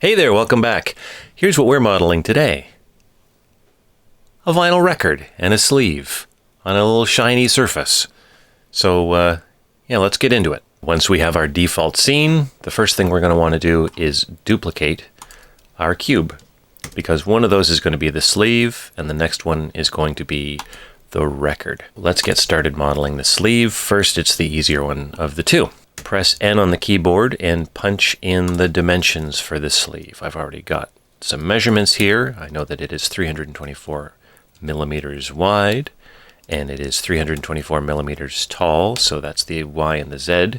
Hey there, welcome back. Here's what we're modeling today. A vinyl record and a sleeve on a little shiny surface. So, let's get into it. Once we have our default scene, the first thing we're going to want to do is duplicate our cube, because one of those is going to be the sleeve and the next one is going to be the record. Let's get started modeling the sleeve. First, it's the easier one of the two. Press N on the keyboard and punch in the dimensions for the sleeve. I've already got some measurements here. I know that it is 324 millimeters wide and it is 324 millimeters tall, so that's the Y and the Z.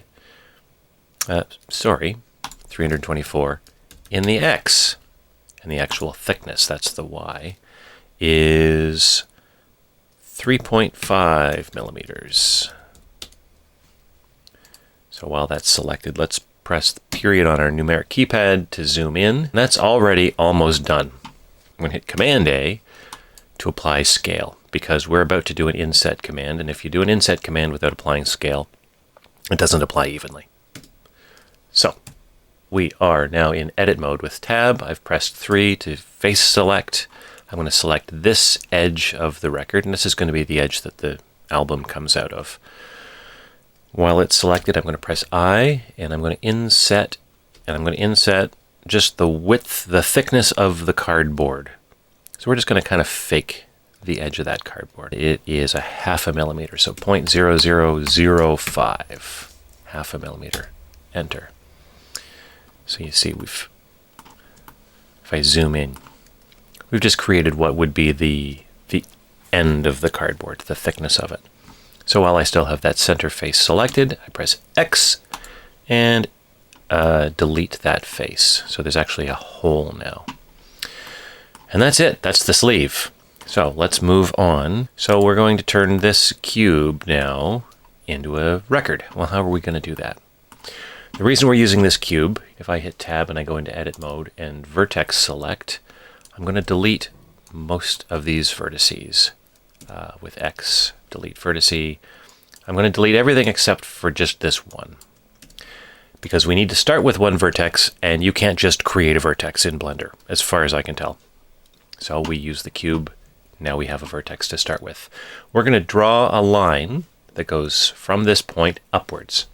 324 in the X, and the actual thickness, that's the Y, is 3.5 millimeters. So while that's selected, let's press the period on our numeric keypad to zoom in. That's already almost done. I'm going to hit Command A to apply scale, because we're about to do an inset command, and if you do an inset command without applying scale, it doesn't apply evenly. So we are now in edit mode with Tab. I've pressed 3 to face select. I'm going to select this edge of the record, and this is going to be the edge that the album comes out of. While it's selected, I'm going to press I, and I'm going to inset, and I'm going to inset just the width, the thickness of the cardboard. So we're just going to kind of fake the edge of that cardboard. It is a 0.5 millimeter, so 0.0005, 0.5 millimeter. Enter. So you see, if I zoom in, we've just created what would be the end of the cardboard, the thickness of it. So while I still have that center face selected, I press X and delete that face. So there's actually a hole now. And that's it. That's the sleeve. So let's move on. So we're going to turn this cube now into a record. Well, how are we going to do that? The reason we're using this cube, if I hit Tab and I go into edit mode and vertex select, I'm going to delete most of these vertices with X. Delete vertice. I'm going to delete everything except for just this one, because we need to start with one vertex, and you can't just create a vertex in Blender, as far as I can tell. So we use the cube. Now we have a vertex to start with. We're going to draw a line that goes from this point upwards,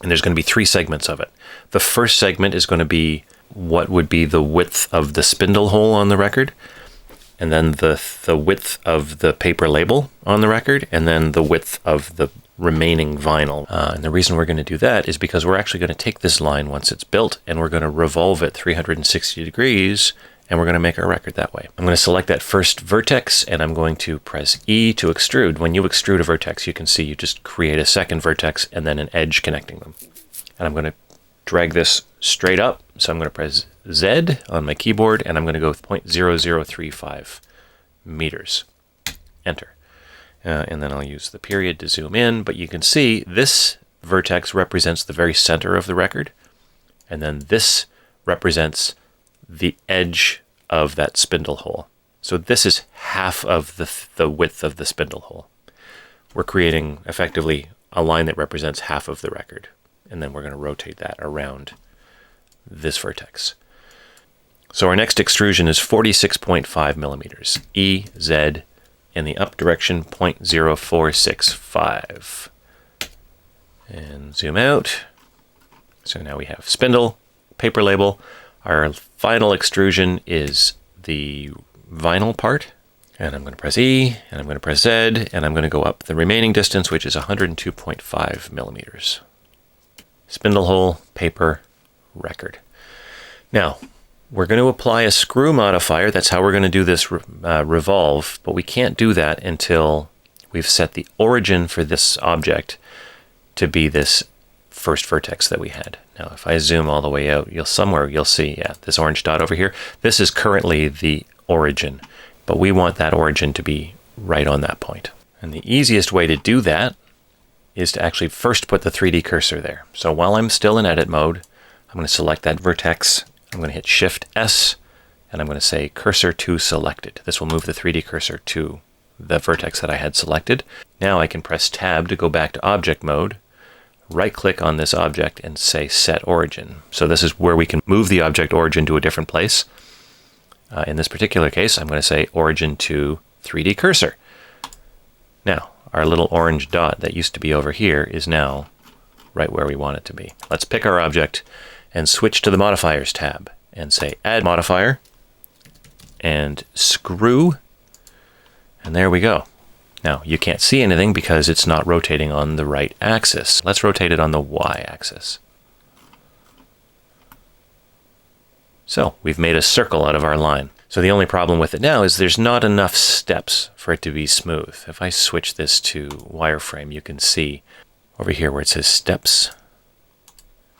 and there's going to be 3 segments of it. The first segment is going to be what would be the width of the spindle hole on the record, and then the width of the paper label on the record, and then the width of the remaining vinyl. And the reason we're going to do that is because we're actually going to take this line once it's built, and we're going to revolve it 360 degrees, and we're going to make our record that way. I'm going to select that first vertex, and I'm going to press E to extrude. When you extrude a vertex, you can see you just create a second vertex and then an edge connecting them. And I'm going to drag this straight up, so I'm going to press Z on my keyboard, and I'm going to go with 0.0035 meters. Enter. And then I'll use the period to zoom in, but you can see this vertex represents the very center of the record, and then this represents the edge of that spindle hole. So this is half of the width of the spindle hole. We're creating effectively a line that represents half of the record, and then we're going to rotate that around this vertex. So our next extrusion is 46.5 millimeters. E, Z, in the up direction, 0.0465. And zoom out. So now we have spindle, paper label. Our final extrusion is the vinyl part. And I'm going to press E, and I'm going to press Z, and I'm going to go up the remaining distance, which is 102.5 millimeters. Spindle hole, paper, record. Now, we're going to apply a screw modifier. That's how we're going to do this revolve, but we can't do that until we've set the origin for this object to be this first vertex that we had. Now, if I zoom all the way out, you'll see, this orange dot over here. This is currently the origin, but we want that origin to be right on that point. And the easiest way to do that is to actually first put the 3D cursor there. So while I'm still in edit mode, I'm going to select that vertex. I'm going to hit Shift S, and I'm going to say cursor to selected. This will move the 3D cursor to the vertex that I had selected. Now I can press Tab to go back to object mode, right-click on this object and say Set Origin. So this is where we can move the object origin to a different place. In this particular case, I'm going to say Origin to 3D Cursor. Now, our little orange dot that used to be over here is now right where we want it to be. Let's pick our object and switch to the Modifiers tab and say Add Modifier and Screw, and there we go. Now, you can't see anything because it's not rotating on the right axis. Let's rotate it on the Y axis. So, we've made a circle out of our line. So the only problem with it now is there's not enough steps for it to be smooth. If I switch this to wireframe, you can see over here where it says steps,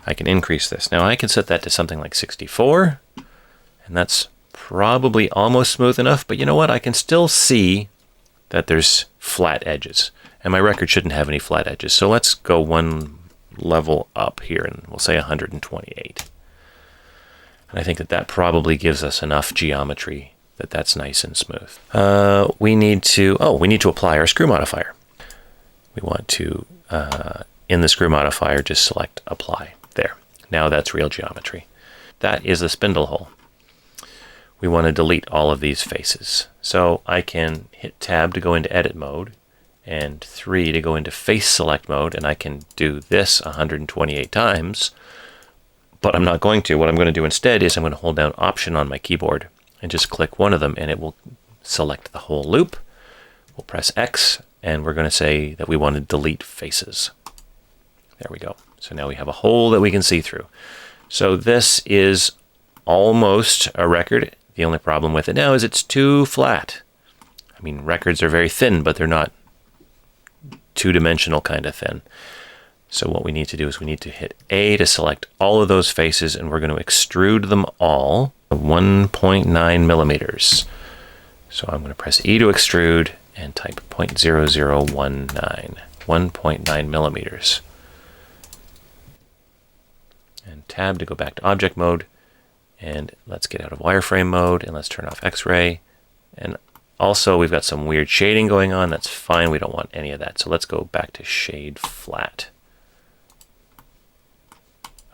I can increase this. Now I can set that to something like 64, and that's probably almost smooth enough, but you know what? I can still see that there's flat edges, and my record shouldn't have any flat edges. So let's go one level up here, and we'll say 128. And I think that that probably gives us enough geometry that that's nice and smooth. We need to apply our screw modifier. We want to, in the screw modifier, just select Apply. There. Now that's real geometry. That is the spindle hole. We want to delete all of these faces. So I can hit Tab to go into Edit mode and 3 to go into Face Select mode, and I can do this 128 times. But I'm not going to. What I'm going to do instead is I'm going to hold down Option on my keyboard and just click one of them, and it will select the whole loop. We'll press X, and we're going to say that we want to delete faces. There we go. So now we have a hole that we can see through. So this is almost a record. The only problem with it now is it's too flat. I mean, records are very thin, but they're not two-dimensional kind of thin. So what we need to do is we need to hit A to select all of those faces, and we're going to extrude them all 1.9 millimeters. So I'm going to press E to extrude and type 0.0019, 1.9 millimeters. And Tab to go back to object mode. And let's get out of wireframe mode, and let's turn off X-ray. And also we've got some weird shading going on. That's fine. We don't want any of that. So let's go back to shade flat.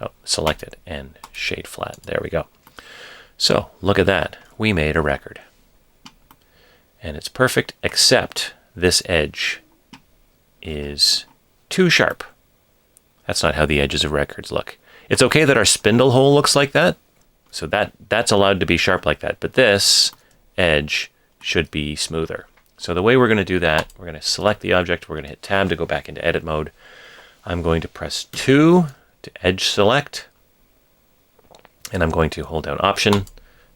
Oh, select it and shade flat. There we go. So look at that. We made a record. And it's perfect, except this edge is too sharp. That's not how the edges of records look. It's okay that our spindle hole looks like that. So that's allowed to be sharp like that. But this edge should be smoother. So the way we're going to do that, we're going to select the object. We're going to hit Tab to go back into edit mode. I'm going to press 2 to edge select, and I'm going to hold down Option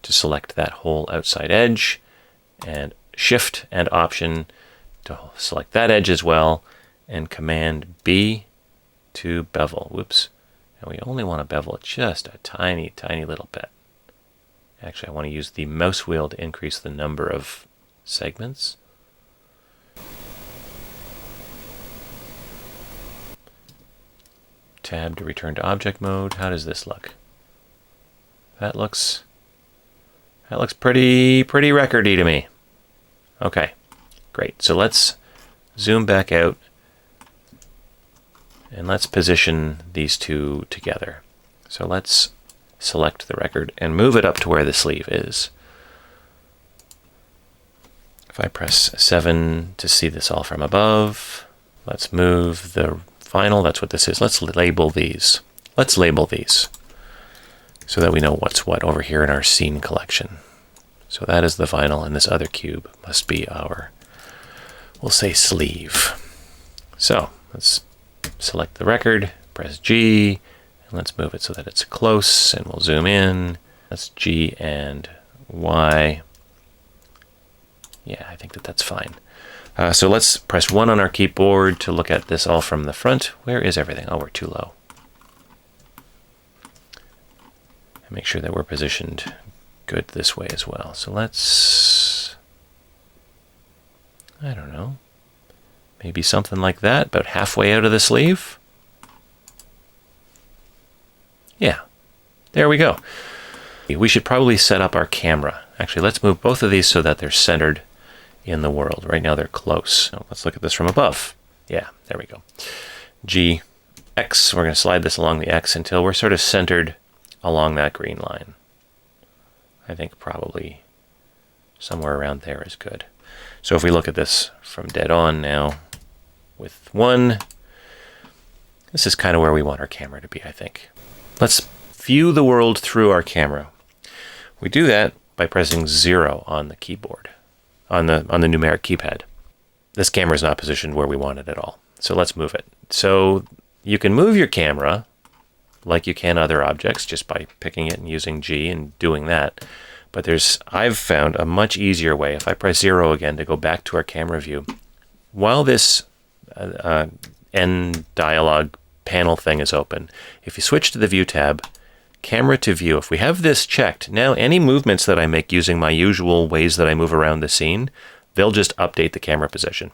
to select that whole outside edge, and Shift and Option to select that edge as well, and Command B to bevel. Whoops. And we only want to bevel just a tiny, tiny little bit. Actually, I want to use the mouse wheel to increase the number of segments. Tab to return to object mode. How does this look? That looks pretty recordy to me. Okay, great. So let's zoom back out and let's position these two together. So let's select the record and move it up to where the sleeve is. If I press 7 to see this all from above, let's move the vinyl. That's what this is. Let's label these. Let's label these so that we know what's what over here in our scene collection. So that is the vinyl, and this other cube must be our, we'll say, sleeve. So let's select the record, press G, and let's move it so that it's close, and we'll zoom in. That's G and Y. Yeah, I think that's fine. So let's press 1 on our keyboard to look at this all from the front. Where is everything? Oh, we're too low. And make sure that we're positioned good this way as well. So let's, I don't know, maybe something like that, about halfway out of the sleeve. Yeah, there we go. We should probably set up our camera. Actually, let's move both of these so that they're centered in the world. Right now they're close. So let's look at this from above. Yeah, there we go. G, X. We're going to slide this along the X until we're sort of centered along that green line. I think probably somewhere around there is good. So if we look at this from dead on now with 1, this is kind of where we want our camera to be, I think. Let's view the world through our camera. We do that by pressing 0 on the keyboard, on the numeric keypad. This camera is not positioned where we want it at all. So let's move it. So you can move your camera like you can other objects just by picking it and using G and doing that. But I've found a much easier way. If I press 0 again to go back to our camera view, while this end dialog panel thing is open, if you switch to the View tab, Camera to View, if we have this checked, now any movements that I make using my usual ways that I move around the scene, they'll just update the camera position.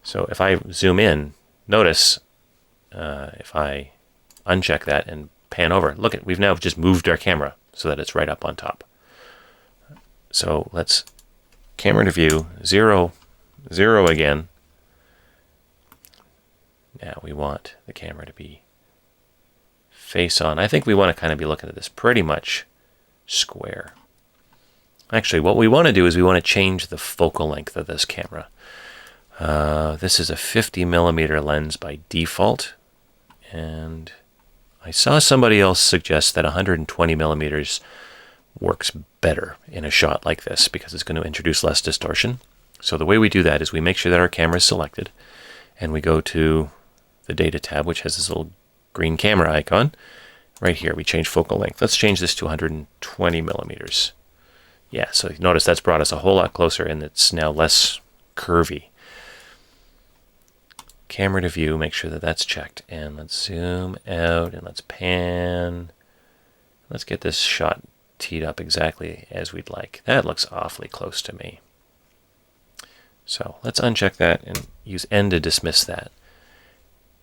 So if I zoom in, notice if I uncheck that and pan over, look at, we've now just moved our camera so that it's right up on top. So let's Camera to View, 0, 0 again. Now we want the camera to be face on. I think we want to kind of be looking at this pretty much square. Actually, what we want to do is we want to change the focal length of this camera. This is a 50mm lens by default, and I saw somebody else suggest that 120mm works better in a shot like this because it's going to introduce less distortion. So the way we do that is we make sure that our camera is selected, and we go to the Data tab, which has this little green camera icon. Right here, we change focal length. Let's change this to 120mm. Yeah, so notice that's brought us a whole lot closer, and it's now less curvy. Camera to View, make sure that that's checked. And let's zoom out and let's pan. Let's get this shot teed up exactly as we'd like. That looks awfully close to me. So let's uncheck that and use N to dismiss that.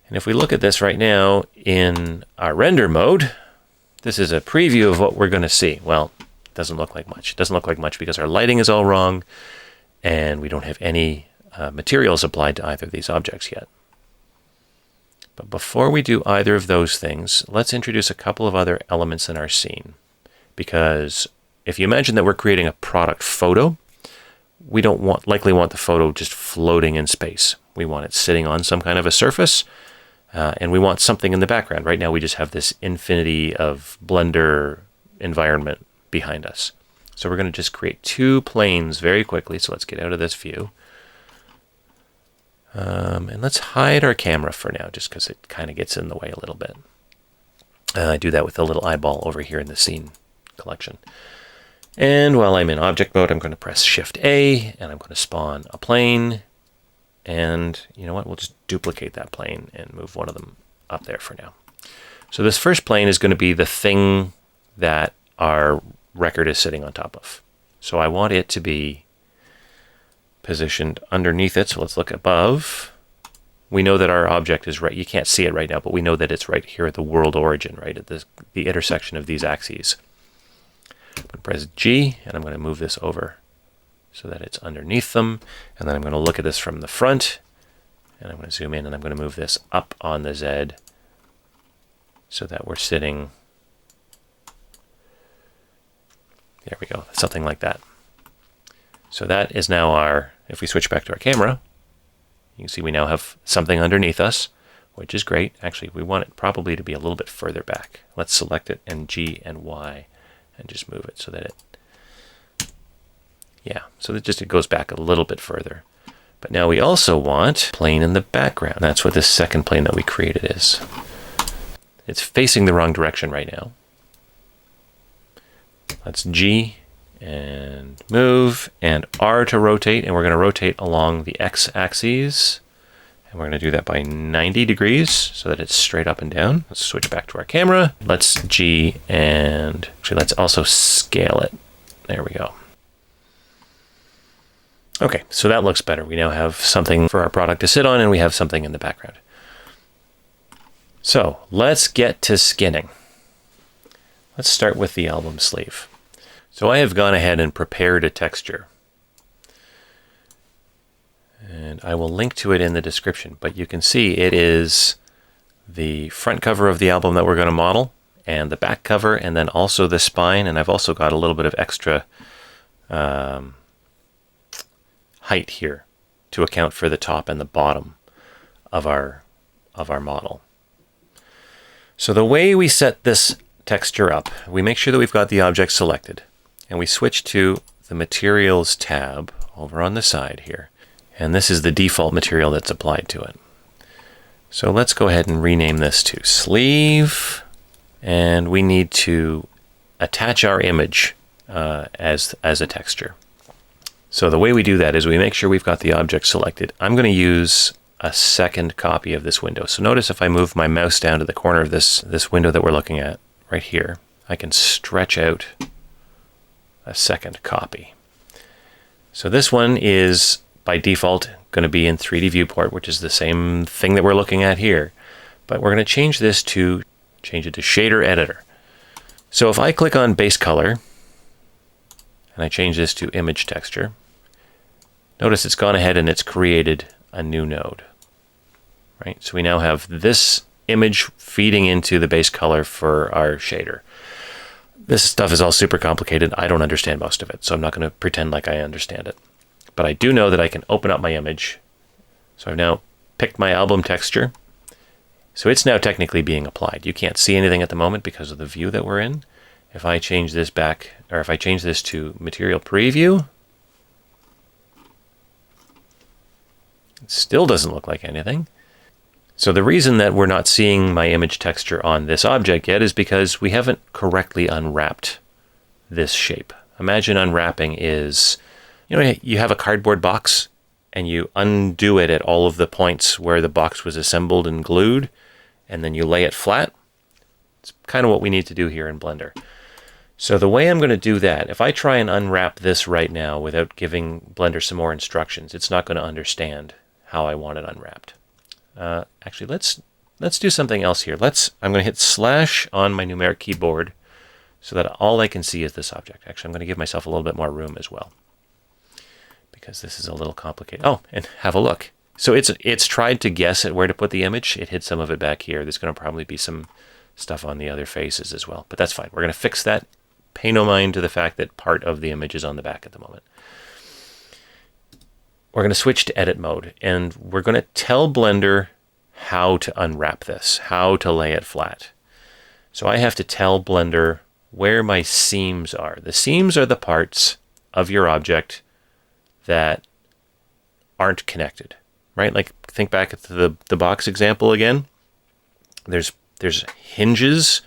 And if we look at this right now in our render mode, this is a preview of what we're going to see. Well, it doesn't look like much. It doesn't look like much because our lighting is all wrong and we don't have any materials applied to either of these objects yet. But before we do either of those things, let's introduce a couple of other elements in our scene. Because if you imagine that we're creating a product photo, we don't likely want the photo just floating in space. We want it sitting on some kind of a surface, and we want something in the background. Right now we just have this infinity of Blender environment behind us. So we're going to just create 2 planes very quickly. So let's get out of this view. And let's hide our camera for now, just because it kind of gets in the way a little bit. I do that with a little eyeball over here in the scene collection. And while I'm in object mode, I'm going to press Shift A, and I'm going to spawn a plane. And you know what? We'll just duplicate that plane and move one of them up there for now. So this first plane is going to be the thing that our record is sitting on top of. So I want it to be positioned underneath it. So let's look above. We know that our object is right. You can't see it right now, but we know that it's right here at the world origin, right at the intersection of these axes. I'm going to press G, and I'm going to move this over so that it's underneath them. And then I'm going to look at this from the front, and I'm going to zoom in, and I'm going to move this up on the Z so that we're sitting. There we go, something like that. So that is now our, if we switch back to our camera, you can see we now have something underneath us, which is great. Actually, we want it probably to be a little bit further back. Let's select it and G and Y and just move it so that it, yeah, so that just it goes back a little bit further. But now we also want plane in the background. That's what this second plane that we created is. It's facing the wrong direction right now. Let's G and move, and R to rotate, and we're going to rotate along the x-axis, and we're going to do that by 90 degrees so that it's straight up and down. Let's switch back to our camera. Let's G, and actually let's also scale it. There we go. Okay, so that looks better. We now have something for our product to sit on, and we have something in the background. So let's get to skinning. Let's start with the album sleeve. So I have gone ahead and prepared a texture, and I will link to it in the description, but you can see it is the front cover of the album that we're going to model, and the back cover, and then also the spine, and I've also got a little bit of extra height here to account for the top and the bottom of our model. So the way we set this texture up, we make sure that we've got the object selected, and we switch to the Materials tab over on the side here, and this is the default material that's applied to it. So let's go ahead and rename this to Sleeve, and we need to attach our image as a texture. So the way we do that is we make sure we've got the object selected. I'm going to use a second copy of this window. So notice if I move my mouse down to the corner of this window that we're looking at right here, I can stretch out a second copy. So this one is by default going to be in 3D viewport, which is the same thing that we're looking at here. But we're going to change it to shader editor. So if I click on base color and I change this to image texture, notice it's gone ahead and it's created a new node. Right? So we now have this image feeding into the base color for our shader. This stuff is all super complicated. I don't understand most of it, so I'm not going to pretend like I understand it. But I do know that I can open up my image. So I've now picked my album texture. So it's now technically being applied. You can't see anything at the moment because of the view that we're in. If I change this back, or if I change this to Material Preview, it still doesn't look like anything. So the reason that we're not seeing my image texture on this object yet is because we haven't correctly unwrapped this shape. Imagine unwrapping is, you have a cardboard box and you undo it at all of the points where the box was assembled and glued, and then you lay it flat. It's kind of what we need to do here in Blender. So the way I'm going to do that, if I try and unwrap this right now without giving Blender some more instructions, it's not going to understand how I want it unwrapped. Actually, let's do something else here. I'm going to hit slash on my numeric keyboard so that all I can see is this object. Actually, I'm going to give myself a little bit more room as well, because this is a little complicated. Oh, and have a look. So it's tried to guess at where to put the image. It hid some of it back here. There's going to probably be some stuff on the other faces as well, but that's fine. We're going to fix that. Pay no mind to the fact that part of the image is on the back at the moment. We're going to switch to edit mode, and we're going to tell Blender how to unwrap this, how to lay it flat. So I have to tell Blender where my seams are. The seams are the parts of your object that aren't connected, right? Like think back at the box example again. There's hinges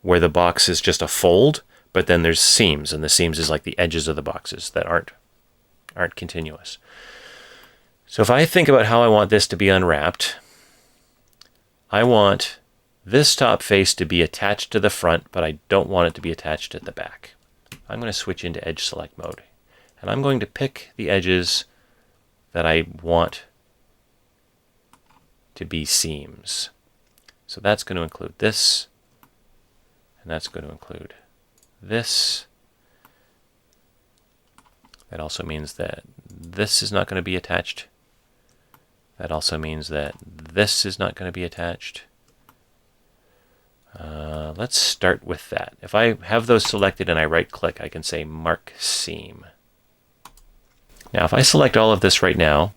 where the box is just a fold, but then there's seams, and the seams is like the edges of the boxes that aren't continuous. So if I think about how I want this to be unwrapped, I want this top face to be attached to the front, but I don't want it to be attached at the back. I'm going to switch into edge select mode, and I'm going to pick the edges that I want to be seams. So that's going to include this, and that's going to include this. That also means that this is not going to be attached. That also means that this is not going to be attached. Let's start with that. If I have those selected and I right click, I can say Mark Seam. Now if I select all of this right now,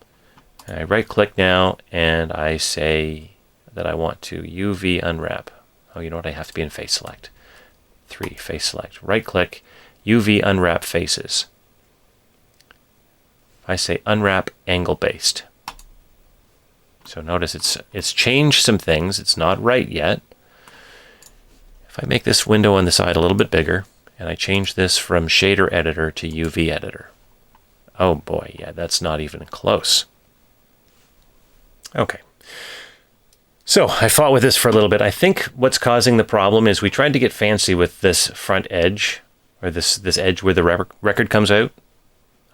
and I right click now and I say that I want to UV unwrap. Oh, you know what? I have to be in face select. 3, face select. Right click, UV unwrap faces. I say unwrap angle based. So notice it's changed some things. It's not right yet. If I make this window on the side a little bit bigger, and I change this from shader editor to UV editor. Oh boy, yeah, that's not even close. Okay. So I fought with this for a little bit. I think what's causing the problem is we tried to get fancy with this front edge, or this edge where the record comes out.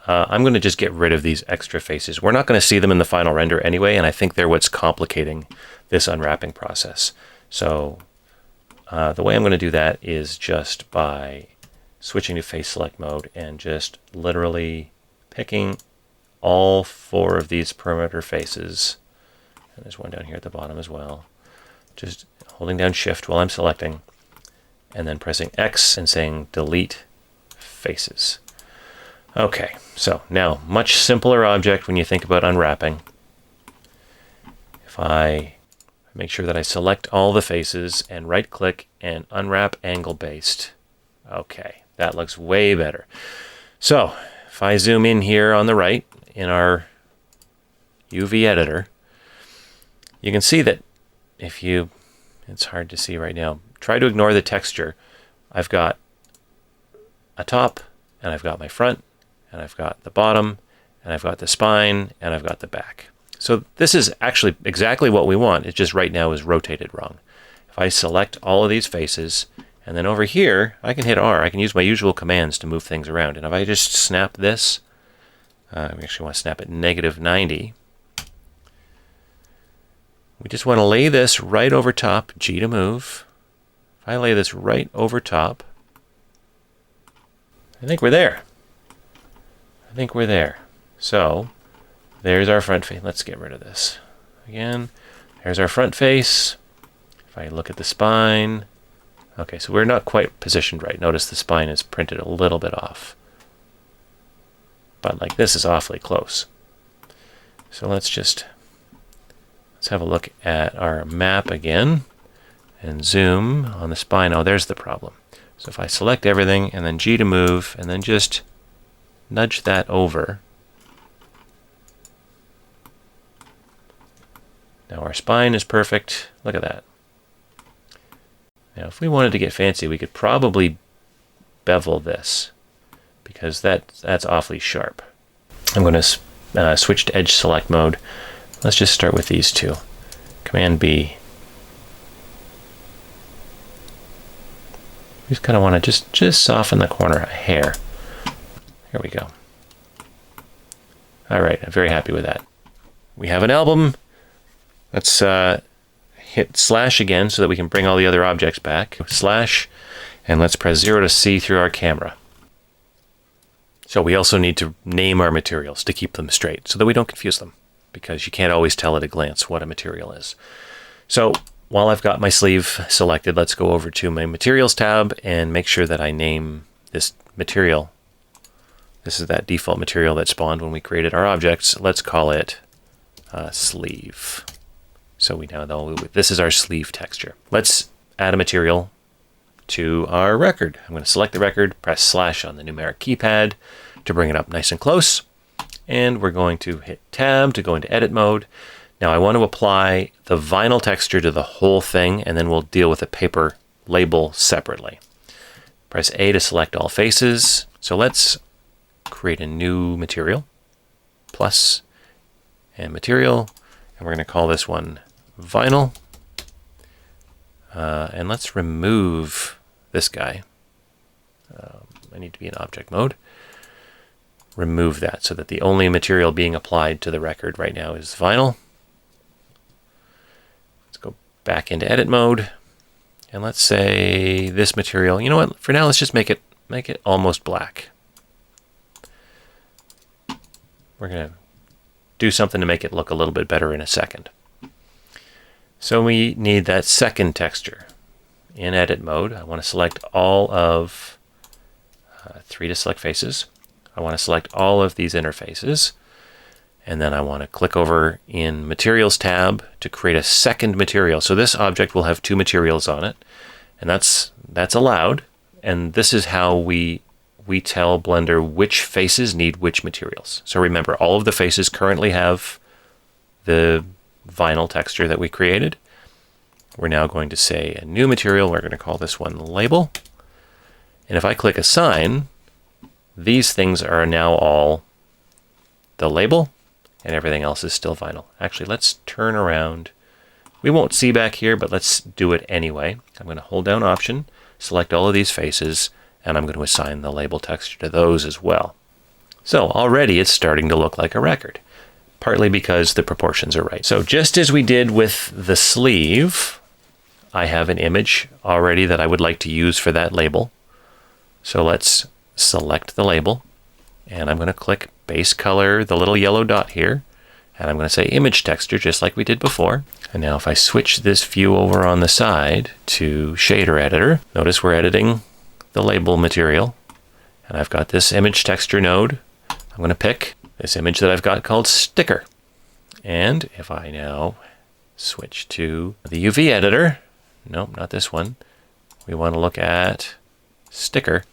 I'm going to just get rid of these extra faces. We're not going to see them in the final render anyway, and I think they're what's complicating this unwrapping process. So the way I'm going to do that is just by switching to face select mode and just literally picking all 4 of these perimeter faces. And there's one down here at the bottom as well. just holding down Shift while I'm selecting, and then pressing X and saying delete faces. Okay, so now much simpler object when you think about unwrapping. If I make sure that I select all the faces and right click and unwrap angle based. Okay, that looks way better. So if I zoom in here on the right in our UV editor, you can see that if you, it's hard to see right now, try to ignore the texture. I've got a top, and I've got my front, and I've got the bottom, and I've got the spine, and I've got the back. So this is actually exactly what we want. It just right now is rotated wrong. If I select all of these faces, and then over here, I can hit R. I can use my usual commands to move things around. And if I just snap this, we actually want to snap it -90. We just want to lay this right over top, G to move. If I lay this right over top, I think we're there. I think we're there. So there's our front face. Let's get rid of this. Again, there's our front face. If I look at the spine, okay, so we're not quite positioned right. Notice the spine is printed a little bit off. But like this is awfully close. So let's have a look at our map again and zoom on the spine. Oh, there's the problem. So if I select everything and then G to move and then just nudge that over. Now our spine is perfect. Look at that. Now if we wanted to get fancy, we could probably bevel this because that's awfully sharp. I'm going to switch to edge select mode. Let's just start with these two. Command B. We just kind of want to just soften the corner a hair. Here we go. All right, I'm very happy with that. We have an album. Let's hit slash again so that we can bring all the other objects back. Slash, and let's press 0 to see through our camera. So we also need to name our materials to keep them straight so that we don't confuse them, because you can't always tell at a glance what a material is. So while I've got my sleeve selected, let's go over to my materials tab and make sure that I name this material. This is that default material that spawned when we created our objects. Let's call it sleeve. So we now know this is our sleeve texture. Let's add a material to our record. I'm going to select the record, press slash on the numeric keypad to bring it up nice and close. And we're going to hit tab to go into edit mode. Now I want to apply the vinyl texture to the whole thing, and then we'll deal with the paper label separately. Press A to select all faces. So let's create a new material, plus, and material, and we're going to call this one vinyl. And let's remove this guy. I need to be in object mode. Remove that so that the only material being applied to the record right now is vinyl. Let's go back into edit mode, and let's say this material, you know what, for now let's just make it almost black. We're going to do something to make it look a little bit better in a second. So we need that second texture. In edit mode, I want to select all of 3 to select faces. I want to select all of these interfaces, and then I want to click over in Materials tab to create a second material. So this object will have 2 materials on it, and that's allowed. And this is how we tell Blender which faces need which materials. So remember, all of the faces currently have the vinyl texture that we created. We're now going to say a new material. We're going to call this one label. And if I click assign, these things are now all the label, and everything else is still vinyl. Actually, let's turn around. We won't see back here, but let's do it anyway. I'm going to hold down Option, select all of these faces, and I'm going to assign the label texture to those as well. So already it's starting to look like a record, partly because the proportions are right. So just as we did with the sleeve, I have an image already that I would like to use for that label. So let's select the label, and I'm going to click base color, the little yellow dot here, And I'm going to say image texture, just like we did before. And now if I switch this view over on the side to shader editor, notice we're editing the label material. And I've got this image texture node. I'm going to pick this image that I've got called sticker. And if I now switch to the UV editor, nope, not this one. We want to look at sticker.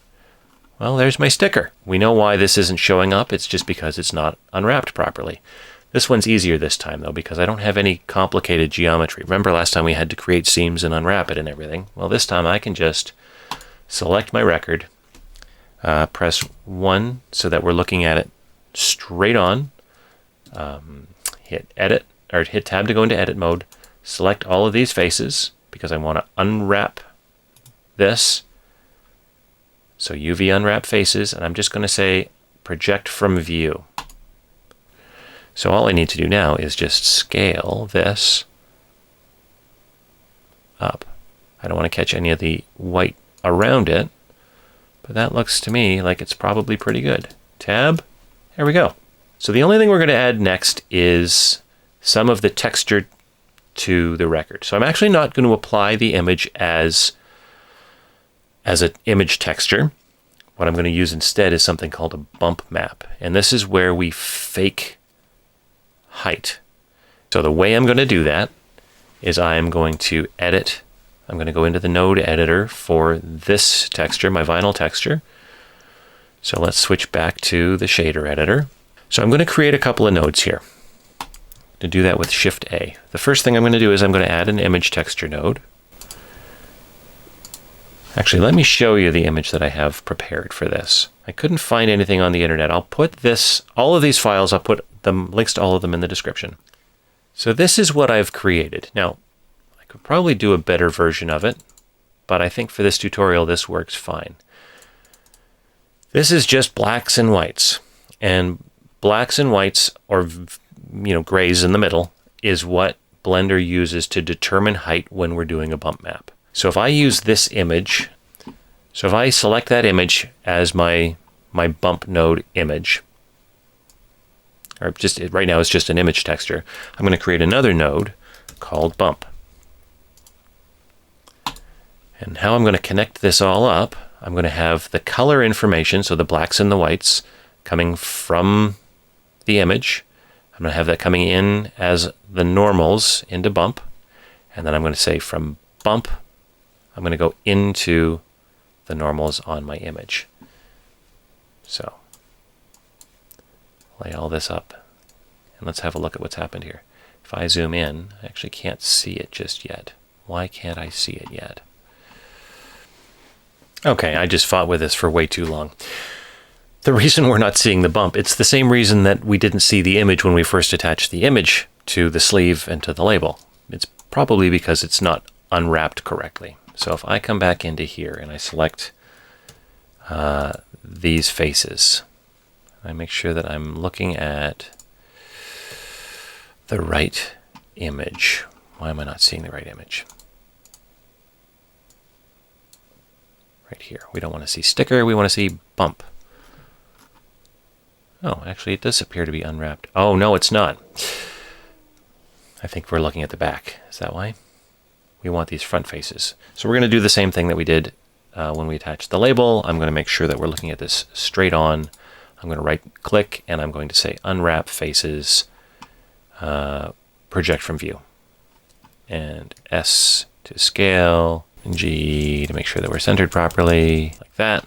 Well, there's my sticker. We know why this isn't showing up. It's just because it's not unwrapped properly. This one's easier this time, though, because I don't have any complicated geometry. Remember last time we had to create seams and unwrap it and everything? Well, this time I can just select my record, press 1 so that we're looking at it straight on, hit edit, or hit tab to go into edit mode, select all of these faces because I want to unwrap this. So UV unwrap faces, and I'm just going to say project from view. So all I need to do now is just scale this up. I don't want to catch any of the white around it, but that looks to me like it's probably pretty good. Tab, there we go. So the only thing we're going to add next is some of the texture to the record. So I'm actually not going to apply the image as an image texture. What I'm going to use instead is something called a bump map. And this is where we fake height. So the way I'm going to do that is I'm going to edit. I'm going to go into the node editor for this texture, my vinyl texture. So let's switch back to the shader editor. So I'm going to create a couple of nodes here. To do that with Shift A. The first thing I'm going to do is I'm going to add an image texture node. Actually, let me show you the image that I have prepared for this. I couldn't find anything on the internet. I'll put all of these files, I'll put them, links to all of them in the description. So this is what I've created. Now, I could probably do a better version of it, but I think for this tutorial, this works fine. This is just blacks and whites. And blacks and whites, or grays in the middle, is what Blender uses to determine height when we're doing a bump map. So if I use this image, so if I select that image as my bump node image, or just right now it's just an image texture, I'm going to create another node called bump. And how I'm going to connect this all up, I'm going to have the color information, so the blacks and the whites, coming from the image. I'm going to have that coming in as the normals into bump. And then I'm going to say from bump, I'm going to go into the normals on my image. So lay all this up and let's have a look at what's happened here. If I zoom in, I actually can't see it just yet. Why can't I see it yet? Okay, I just fought with this for way too long. The reason we're not seeing the bump, it's the same reason that we didn't see the image when we first attached the image to the sleeve and to the label. It's probably because it's not unwrapped correctly. So if I come back into here and I select these faces, I make sure that I'm looking at the right image. Why am I not seeing the right image? Right here. We don't want to see sticker, we want to see bump. Oh, actually it does appear to be unwrapped. Oh, no, it's not. I think we're looking at the back. Is that why? We want these front faces. So we're going to do the same thing that we did when we attached the label. I'm going to make sure that we're looking at this straight on. I'm going to right click and I'm going to say unwrap faces, project from view. And S to scale, and G to make sure that we're centered properly, like that.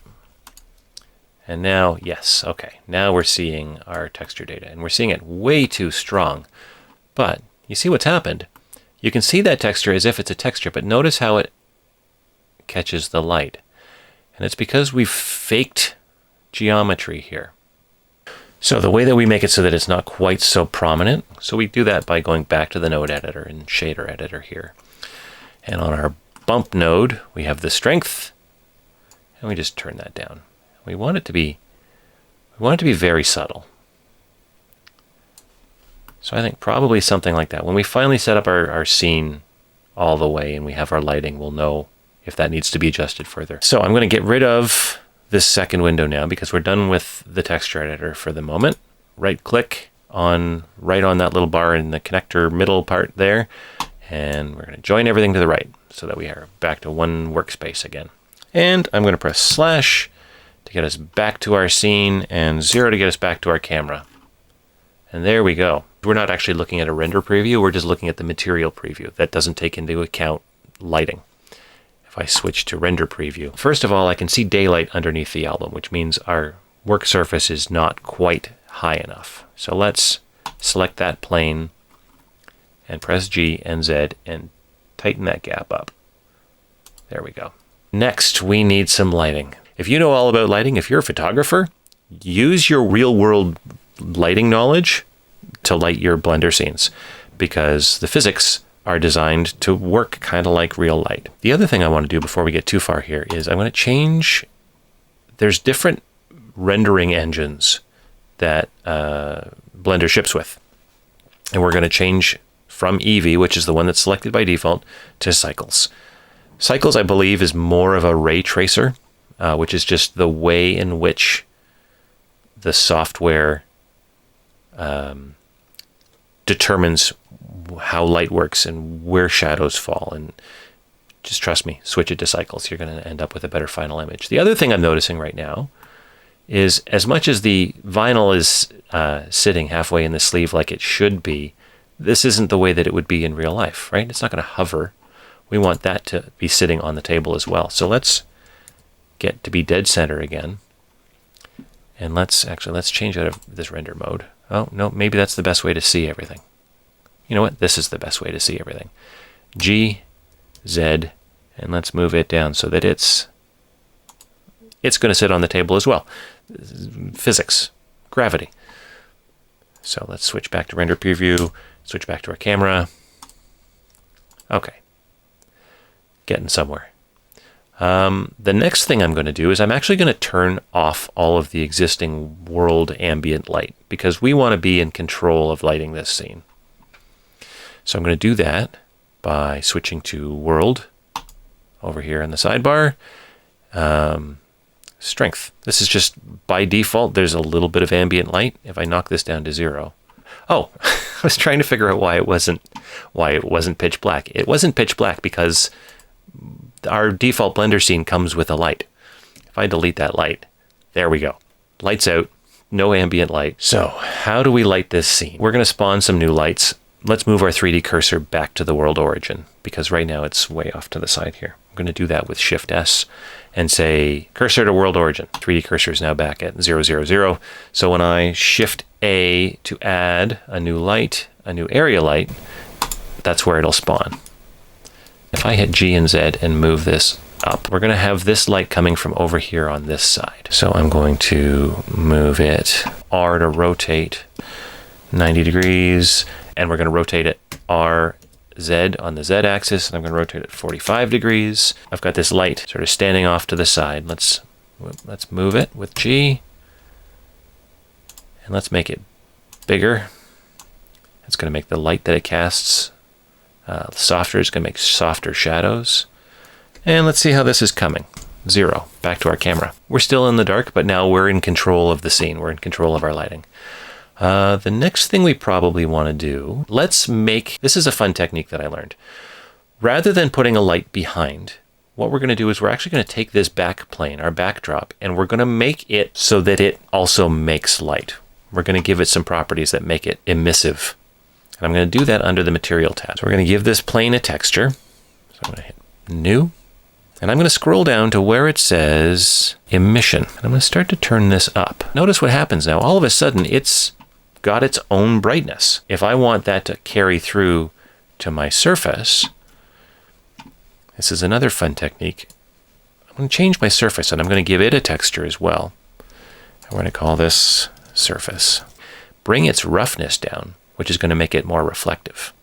And now, yes, okay. Now we're seeing our texture data and we're seeing it way too strong. But you see what's happened? You can see that texture as if it's a texture, but notice how it catches the light. And it's because we've faked geometry here. So the way that we make it so that it's not quite so prominent, so we do that by going back to the node editor and shader editor here. And on our bump node, we have the strength, and we just turn that down. We want it to be very subtle. So I think probably something like that. When we finally set up our scene all the way and we have our lighting, we'll know if that needs to be adjusted further. So I'm going to get rid of this second window now because we're done with the texture editor for the moment. Right click, right on that little bar in the connector middle part there. And we're going to join everything to the right so that we are back to one workspace again. And I'm going to press slash to get us back to our scene and 0 to get us back to our camera. And there we go. We're not actually looking at a render preview. We're just looking at the material preview. That doesn't take into account lighting. If I switch to render preview, first of all, I can see daylight underneath the album, which means our work surface is not quite high enough. So let's select that plane and press G and Z and tighten that gap up. There we go. Next, we need some lighting. If you know all about lighting, if you're a photographer, use your real-world lighting knowledge to light your Blender scenes, because the physics are designed to work kind of like real light. The other thing I want to do before we get too far here is I'm going to change. There's different rendering engines that Blender ships with, and we're going to change from Eevee, which is the one that's selected by default, to Cycles. Cycles, I believe, is more of a ray tracer, which is just the way in which the software determines how light works and where shadows fall. And just trust me, switch it to Cycles. You're going to end up with a better final image. The other thing I'm noticing right now is, as much as the vinyl is sitting halfway in the sleeve like it should be, this isn't the way that it would be in real life, right? It's not going to hover. We want that to be sitting on the table as well. So let's get to be dead center again. And let's change out of this render mode. Oh, no, maybe that's the best way to see everything. You know what? This is the best way to see everything. G, Z, and let's move it down so that it's going to sit on the table as well. Physics, gravity. So let's switch back to render preview, switch back to our camera. Okay. Getting somewhere. The next thing I'm going to do is I'm actually going to turn off all of the existing world ambient light, because we want to be in control of lighting this scene. So I'm going to do that by switching to world over here in the sidebar. Strength. This is just by default. There's a little bit of ambient light. If I knock this down to 0. Oh, I was trying to figure out why it wasn't pitch black. It wasn't pitch black because our default Blender scene comes with a light. If I delete that light, there we go. Lights out, no ambient light. So how do we light this scene? We're going to spawn some new lights. Let's move our 3D cursor back to the world origin, because right now it's way off to the side here. I'm going to do that with Shift S and say cursor to world origin. 3D cursor is now back at 0, 0, 0. So when I Shift A to add a new light, a new area light, that's where it'll spawn. If I hit G and Z and move this up, we're going to have this light coming from over here on this side. So I'm going to move it R to rotate 90 degrees, and we're going to rotate it R, Z on the Z axis, and I'm going to rotate it 45 degrees. I've got this light sort of standing off to the side. Let's move it with G, and let's make it bigger. It's going to make the light that it casts softer. It's going to make softer shadows. And let's see how this is coming. 0. Back to our camera. We're still in the dark, but now we're in control of the scene. We're in control of our lighting. The next thing we probably want to do, this is a fun technique that I learned. Rather than putting a light behind, what we're going to do is we're actually going to take this back plane, our backdrop, and we're going to make it so that it also makes light. We're going to give it some properties that make it emissive. And I'm going to do that under the Material tab. So we're going to give this plane a texture. So I'm going to hit New. And I'm going to scroll down to where it says Emission. And I'm going to start to turn this up. Notice what happens now. All of a sudden, it's got its own brightness. If I want that to carry through to my surface, this is another fun technique. I'm going to change my surface, and I'm going to give it a texture as well. I'm going to call this Surface. Bring its roughness down, which is going to make it more reflective.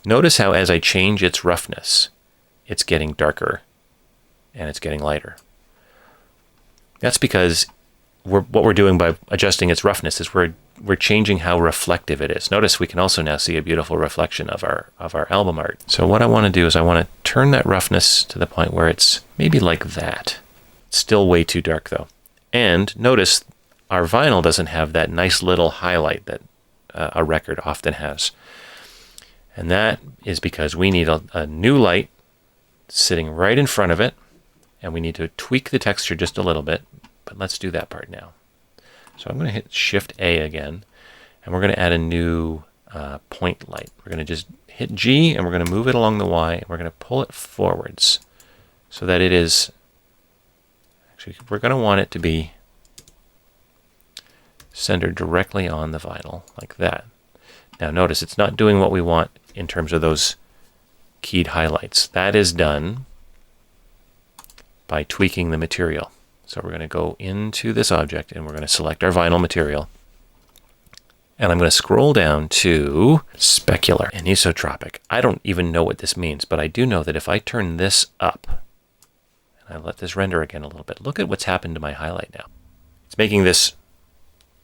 Notice how as I change its roughness, it's getting darker and it's getting lighter. That's because what we're doing by adjusting its roughness is we're changing how reflective it is. Notice we can also now see a beautiful reflection of our album art. So what I want to do is I want to turn that roughness to the point where it's maybe like that. It's still way too dark though. And notice our vinyl doesn't have that nice little highlight that a record often has. And that is because we need a new light sitting right in front of it, and we need to tweak the texture just a little bit, but let's do that part now. So I'm going to hit Shift A again, and we're going to add a new point light. We're going to just hit G, and we're going to move it along the Y, and we're going to pull it forwards so that it is, actually, we're going to want it to be centered directly on the vinyl, like that. Now notice it's not doing what we want in terms of those keyed highlights. That is done by tweaking the material. So we're going to go into this object and we're going to select our vinyl material. And I'm going to scroll down to specular and isotropic. I don't even know what this means, but I do know that if I turn this up and I let this render again a little bit, look at what's happened to my highlight now. It's making this,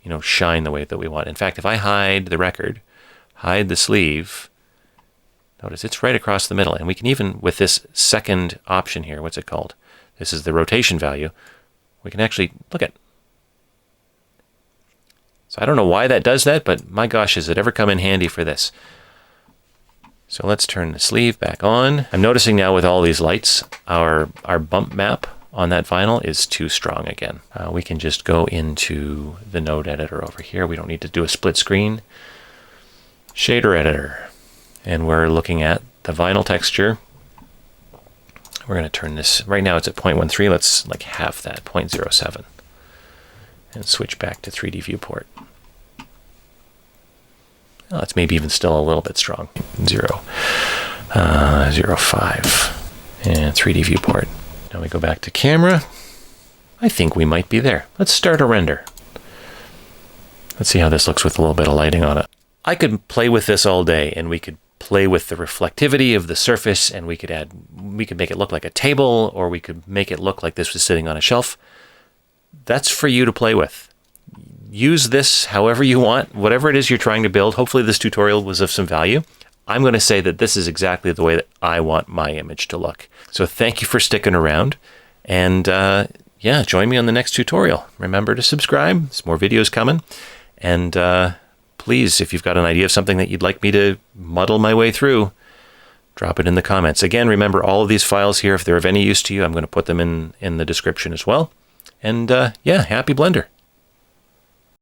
you know, shine the way that we want. In fact, if I hide the record, hide the sleeve, notice it's right across the middle. And we can even, with this second option here, what's it called? This is the rotation value. We can actually, look at. So I don't know why that does that, but my gosh, has it ever come in handy for this? So let's turn the sleeve back on. I'm noticing now with all these lights, our bump map on that vinyl is too strong again. We can just go into the node editor over here. We don't need to do a split screen. Shader editor. And we're looking at the vinyl texture. We're going to turn this, right now it's at 0.13, let's like half that, 0.07. And switch back to 3D viewport. Well, that's maybe even still a little bit strong. 0.05. And 3D viewport. Now we go back to camera. I think we might be there. Let's start a render. Let's see how this looks with a little bit of lighting on it. I could play with this all day, and we could play with the reflectivity of the surface, and we could make it look like a table, or we could make it look like this was sitting on a shelf. That's for you to play with. Use this however you want, whatever it is you're trying to build. Hopefully this tutorial was of some value. I'm going to say that this is exactly the way that I want my image to look. So thank you for sticking around, and yeah, join me on the next tutorial. Remember to subscribe. There's more videos coming, and please, if you've got an idea of something that you'd like me to muddle my way through, drop it in the comments. Again, remember all of these files here, if they're of any use to you, I'm going to put them in the description as well. And yeah, happy Blender.